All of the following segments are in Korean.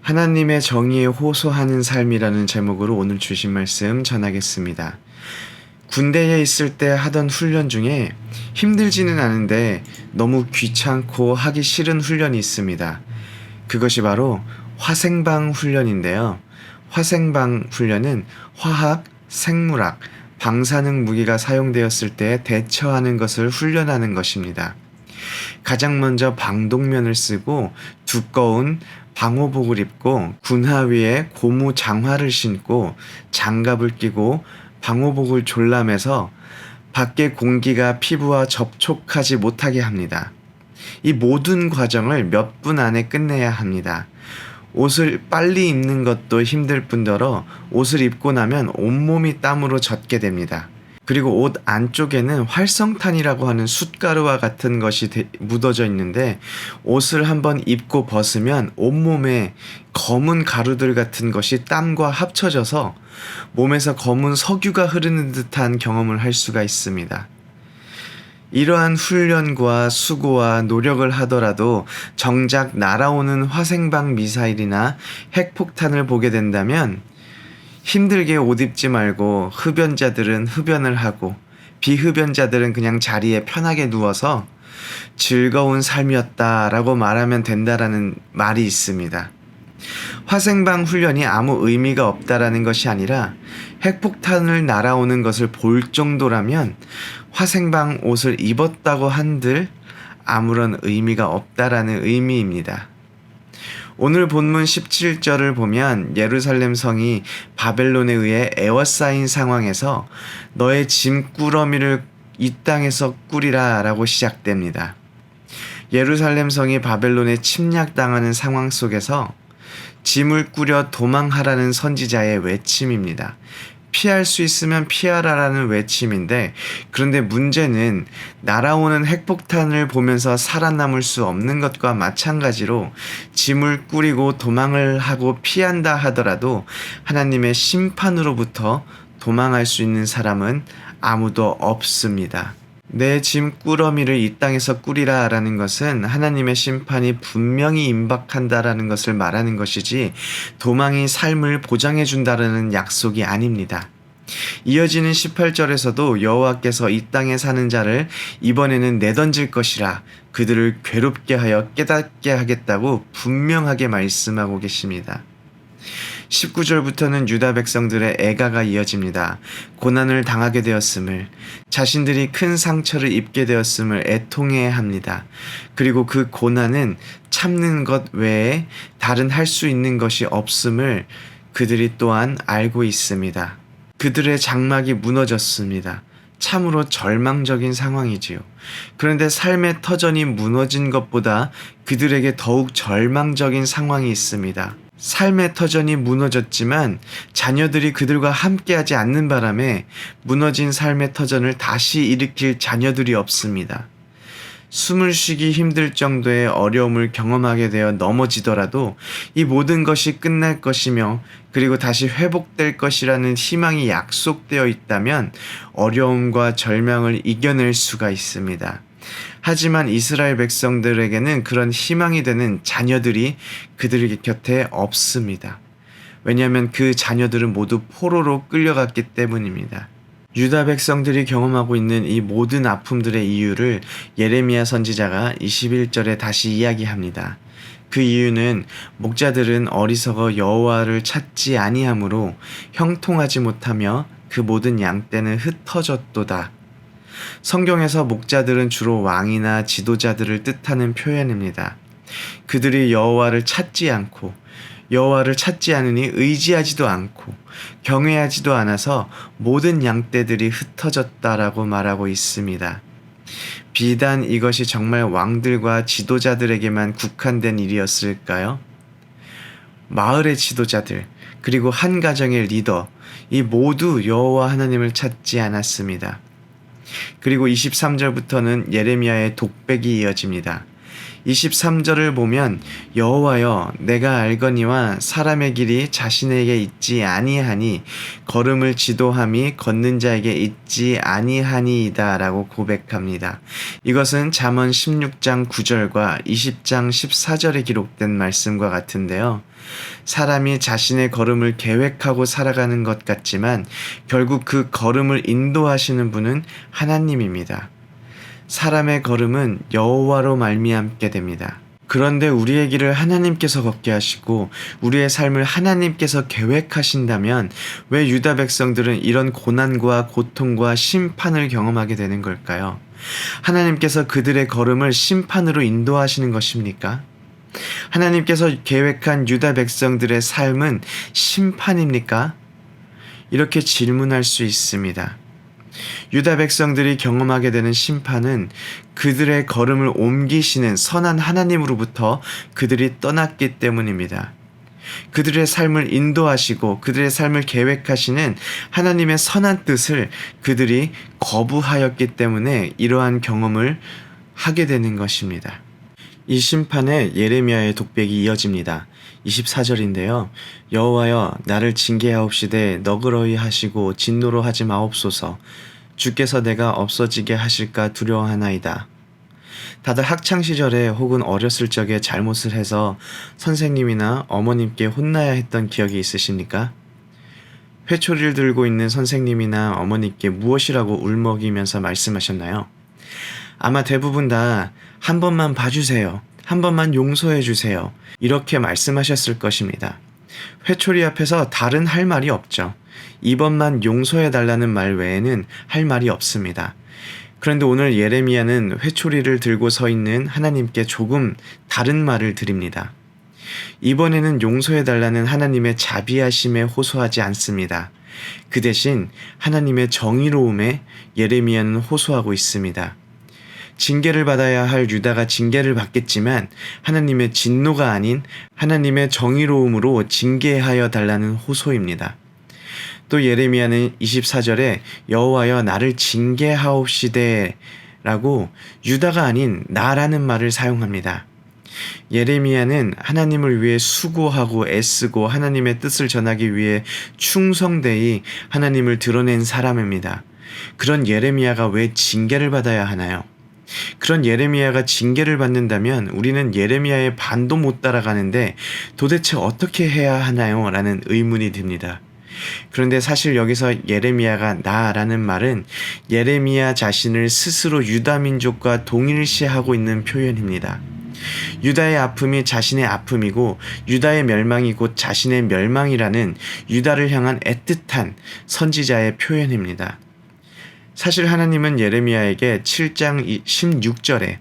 하나님의 정의에 호소하는 삶이라는 제목으로 오늘 주신 말씀 전하겠습니다. 군대에 있을 때 하던 훈련 중에 힘들지는 않은데 너무 귀찮고 하기 싫은 훈련이 있습니다. 그것이 바로 화생방 훈련인데요. 화생방 훈련은 화학, 생물학, 방사능 무기가 사용되었을 때 대처하는 것을 훈련하는 것입니다. 가장 먼저 방독면을 쓰고 두꺼운 방호복을 입고 군화 위에 고무 장화를 신고 장갑을 끼고 방호복을 졸라매서 밖의 공기가 피부와 접촉하지 못하게 합니다. 이 모든 과정을 몇 분 안에 끝내야 합니다. 옷을 빨리 입는 것도 힘들 뿐더러 옷을 입고 나면 온몸이 땀으로 젖게 됩니다. 그리고 옷 안쪽에는 활성탄이라고 하는 숯가루와 같은 것이 묻어져 있는데 옷을 한번 입고 벗으면 온몸에 검은 가루들 같은 것이 땀과 합쳐져서 몸에서 검은 석유가 흐르는 듯한 경험을 할 수가 있습니다. 이러한 훈련과 수고와 노력을 하더라도 정작 날아오는 화생방 미사일이나 핵폭탄을 보게 된다면 힘들게 옷 입지 말고 흡연자들은 흡연을 하고 비흡연자들은 그냥 자리에 편하게 누워서 즐거운 삶이었다라고 말하면 된다라는 말이 있습니다. 화생방 훈련이 아무 의미가 없다라는 것이 아니라 핵폭탄을 날아오는 것을 볼 정도라면 화생방 옷을 입었다고 한들 아무런 의미가 없다라는 의미입니다. 오늘 본문 17절을 보면 예루살렘 성이 바벨론에 의해 에워싸인 상황에서 너의 짐꾸러미를 이 땅에서 꾸리라 라고 시작됩니다. 예루살렘 성이 바벨론에 침략당하는 상황 속에서 짐을 꾸려 도망하라는 선지자의 외침입니다. 피할 수 있으면 피하라라는 외침인데, 그런데 문제는 날아오는 핵폭탄을 보면서 살아남을 수 없는 것과 마찬가지로 짐을 꾸리고 도망을 하고 피한다 하더라도 하나님의 심판으로부터 도망할 수 있는 사람은 아무도 없습니다. 내 짐꾸러미를 이 땅에서 꾸리라 라는 것은 하나님의 심판이 분명히 임박한다라는 것을 말하는 것이지 도망이 삶을 보장해 준다라는 약속이 아닙니다. 이어지는 18절에서도 여호와께서 이 땅에 사는 자를 이번에는 내던질 것이라 그들을 괴롭게 하여 깨닫게 하겠다고 분명하게 말씀하고 계십니다. 19절부터는 유다 백성들의 애가가 이어집니다. 고난을 당하게 되었음을, 자신들이 큰 상처를 입게 되었음을 애통해야 합니다. 그리고 그 고난은 참는 것 외에 다른 할 수 있는 것이 없음을 그들이 또한 알고 있습니다. 그들의 장막이 무너졌습니다. 참으로 절망적인 상황이지요. 그런데 삶의 터전이 무너진 것보다 그들에게 더욱 절망적인 상황이 있습니다. 삶의 터전이 무너졌지만 자녀들이 그들과 함께하지 않는 바람에 무너진 삶의 터전을 다시 일으킬 자녀들이 없습니다. 숨을 쉬기 힘들 정도의 어려움을 경험하게 되어 넘어지더라도 이 모든 것이 끝날 것이며 그리고 다시 회복될 것이라는 희망이 약속되어 있다면 어려움과 절망을 이겨낼 수가 있습니다. 하지만 이스라엘 백성들에게는 그런 희망이 되는 자녀들이 그들 곁에 없습니다. 왜냐하면 그 자녀들은 모두 포로로 끌려갔기 때문입니다. 유다 백성들이 경험하고 있는 이 모든 아픔들의 이유를 예레미야 선지자가 21절에 다시 이야기합니다. 그 이유는 목자들은 어리석어 여호와를 찾지 아니하므로 형통하지 못하며 그 모든 양떼는 흩어졌도다. 성경에서 목자들은 주로 왕이나 지도자들을 뜻하는 표현입니다. 그들이 여호와를 찾지 않고 여호와를 찾지 않으니 의지하지도 않고 경외하지도 않아서 모든 양떼들이 흩어졌다라고 말하고 있습니다. 비단 이것이 정말 왕들과 지도자들에게만 국한된 일이었을까요? 마을의 지도자들, 그리고 한 가정의 리더, 이 모두 여호와 하나님을 찾지 않았습니다. 그리고 23절부터는 예레미야의 독백이 이어집니다. 23절을 보면 여호와여 내가 알거니와 사람의 길이 자신에게 있지 아니하니 걸음을 지도함이 걷는 자에게 있지 아니하니이다 라고 고백합니다. 이것은 잠언 16장 9절과 20장 14절에 기록된 말씀과 같은데요. 사람이 자신의 걸음을 계획하고 살아가는 것 같지만 결국 그 걸음을 인도하시는 분은 하나님입니다. 사람의 걸음은 여호와로 말미암게 됩니다. 그런데 우리의 길을 하나님께서 걷게 하시고 우리의 삶을 하나님께서 계획하신다면 왜 유다 백성들은 이런 고난과 고통과 심판을 경험하게 되는 걸까요? 하나님께서 그들의 걸음을 심판으로 인도하시는 것입니까? 하나님께서 계획한 유다 백성들의 삶은 심판입니까? 이렇게 질문할 수 있습니다. 유다 백성들이 경험하게 되는 심판은 그들의 걸음을 옮기시는 선한 하나님으로부터 그들이 떠났기 때문입니다. 그들의 삶을 인도하시고 그들의 삶을 계획하시는 하나님의 선한 뜻을 그들이 거부하였기 때문에 이러한 경험을 하게 되는 것입니다. 이 심판에 예레미야의 독백이 이어집니다. 24절인데요. 여호와여 나를 징계하옵시되 너그러이 하시고 진노로 하지 마옵소서. 주께서 내가 없어지게 하실까 두려워하나이다. 다들 학창시절에 혹은 어렸을 적에 잘못을 해서 선생님이나 어머님께 혼나야 했던 기억이 있으십니까? 회초리를 들고 있는 선생님이나 어머니께 무엇이라고 울먹이면서 말씀하셨나요? 아마 대부분 다 한 번만 봐주세요. 한 번만 용서해 주세요. 이렇게 말씀하셨을 것입니다. 회초리 앞에서 다른 할 말이 없죠. 이번만 용서해 달라는 말 외에는 할 말이 없습니다. 그런데 오늘 예레미야는 회초리를 들고 서 있는 하나님께 조금 다른 말을 드립니다. 이번에는 용서해 달라는 하나님의 자비하심에 호소하지 않습니다. 그 대신 하나님의 정의로움에 예레미야는 호소하고 있습니다. 징계를 받아야 할 유다가 징계를 받겠지만 하나님의 진노가 아닌 하나님의 정의로움으로 징계하여 달라는 호소입니다. 또 예레미야는 24절에 여호와여 나를 징계하옵시되 라고 유다가 아닌 나라는 말을 사용합니다. 예레미야는 하나님을 위해 수고하고 애쓰고 하나님의 뜻을 전하기 위해 충성되이 하나님을 드러낸 사람입니다. 그런 예레미야가 왜 징계를 받아야 하나요? 그런 예레미야가 징계를 받는다면 우리는 예레미야의 반도 못 따라가는데 도대체 어떻게 해야 하나요? 라는 의문이 듭니다. 그런데 사실 여기서 예레미야가 나라는 말은 예레미야 자신을 스스로 유다 민족과 동일시하고 있는 표현입니다. 유다의 아픔이 자신의 아픔이고 유다의 멸망이 곧 자신의 멸망이라는 유다를 향한 애틋한 선지자의 표현입니다. 사실 하나님은 예레미야에게 7장 16절에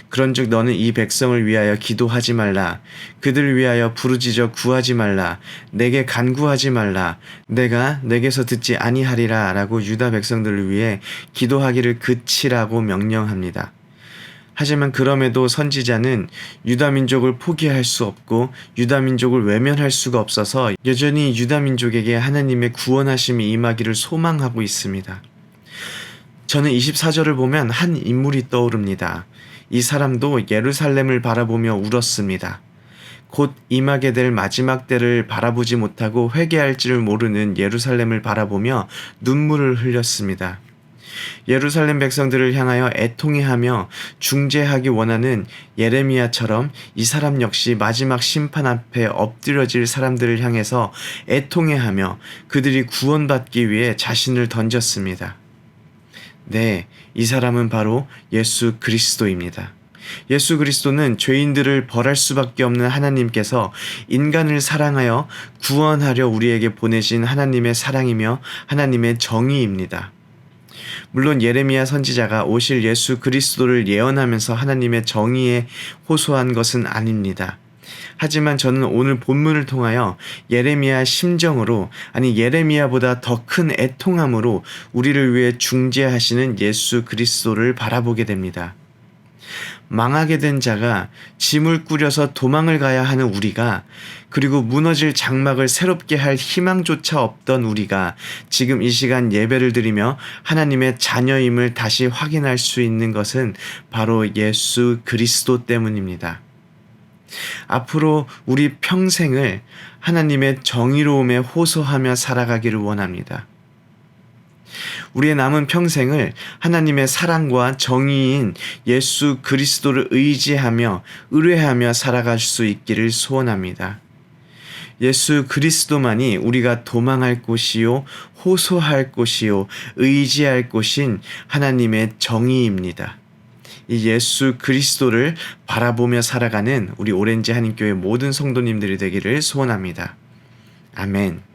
그런즉 너는 이 백성을 위하여 기도하지 말라. 그들을 위하여 부르짖어 구하지 말라. 내게 간구하지 말라. 내가 내게서 듣지 아니하리라 라고 유다 백성들을 위해 기도하기를 그치라고 명령합니다. 하지만 그럼에도 선지자는 유다 민족을 포기할 수 없고 유다 민족을 외면할 수가 없어서 여전히 유다 민족에게 하나님의 구원하심이 임하기를 소망하고 있습니다. 저는 24절을 보면 한 인물이 떠오릅니다. 이 사람도 예루살렘을 바라보며 울었습니다. 곧 임하게 될 마지막 때를 바라보지 못하고 회개할지를 모르는 예루살렘을 바라보며 눈물을 흘렸습니다. 예루살렘 백성들을 향하여 애통해하며 중재하기 원하는 예레미야처럼 이 사람 역시 마지막 심판 앞에 엎드려질 사람들을 향해서 애통해하며 그들이 구원받기 위해 자신을 던졌습니다. 네, 이 사람은 바로 예수 그리스도입니다. 예수 그리스도는 죄인들을 벌할 수밖에 없는 하나님께서 인간을 사랑하여 구원하려 우리에게 보내신 하나님의 사랑이며 하나님의 정의입니다. 물론 예레미야 선지자가 오실 예수 그리스도를 예언하면서 하나님의 정의에 호소한 것은 아닙니다. 하지만 저는 오늘 본문을 통하여 예레미야 심정으로 예레미야보다 더 큰 애통함으로 우리를 위해 중재하시는 예수 그리스도를 바라보게 됩니다. 망하게 된 자가 짐을 꾸려서 도망을 가야 하는 우리가, 그리고 무너질 장막을 새롭게 할 희망조차 없던 우리가 지금 이 시간 예배를 드리며 하나님의 자녀임을 다시 확인할 수 있는 것은 바로 예수 그리스도 때문입니다. 앞으로 우리 평생을 하나님의 정의로움에 호소하며 살아가기를 원합니다. 우리의 남은 평생을 하나님의 사랑과 정의인 예수 그리스도를 의지하며 의뢰하며 살아갈 수 있기를 소원합니다. 예수 그리스도만이 우리가 도망할 곳이요, 호소할 곳이요, 의지할 곳인 하나님의 정의입니다. 이 예수 그리스도를 바라보며 살아가는 우리 오렌지 한인교회 모든 성도님들이 되기를 소원합니다. 아멘.